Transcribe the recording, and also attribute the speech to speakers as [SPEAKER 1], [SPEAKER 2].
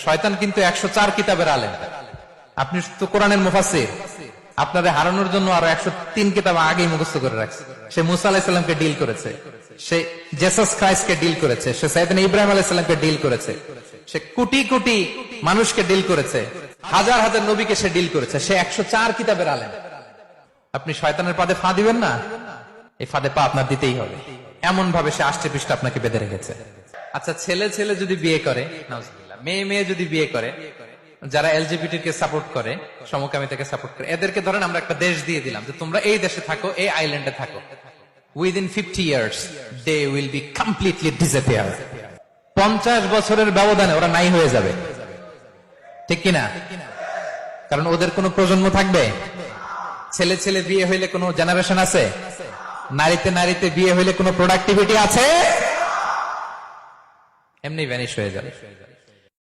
[SPEAKER 1] শয়তান কিন্তু 104 কিতাবের আলেম। আপনি তো কোরআনের মুফাসসির, আপনাদের হারানোর জন্য আরো 103 কিতাব আগেই মুখস্থ করে রাখছে। সে মুসা আলাইহিস সালামকে ডিল করেছে, সে জেসাস ক্রাইস্টকে ডিল করেছে, সে সাইয়েদনা ইব্রাহিম আলাইহিস সালামকে ডিল করেছে, সে কোটি কোটি মানুষকে ডিল করেছে, হাজার হাজার নবীকে সে ডিল করেছে। সে 104 কিতাবের আলেম। আপনি শয়তানের পাদে ফা দিবেন না, এই ফাঁদে পা আপনার দিতেই হবে। এমন ভাবে সে আষ্টে পৃষ্ঠে আপনাকে বেঁধে রেখেছে। আচ্ছা, ছেলে ছেলে যদি বিয়ে করে, নাউজুবিল্লাহ, মেয়ে মেয়ে যদি বিয়ে করে, যারা এলজিবিটি কে সাপোর্ট করে, সমকামিতাকে সাপোর্ট করে, এদেরকে ধরেন আমরা একটা দেশ দিয়ে দিলাম যে তোমরা এই দেশে থাকো, এই আইল্যান্ডে থাকো, within 50 years they will be completely disappear. 50 বছরের ব্যবধানে ওরা নাই হয়ে যাবে, ঠিক কিনা? কারণ ওদের কোনো প্রজন্ম থাকবে? ছেলে ছেলে বিয়ে হইলে কোনো জেনারেশন আছে? নারীতে নারীতে বিয়ে হইলে কোনো প্রোডাক্টিভিটি আছে? এমনি ভ্যানিশ হয়ে যাবে।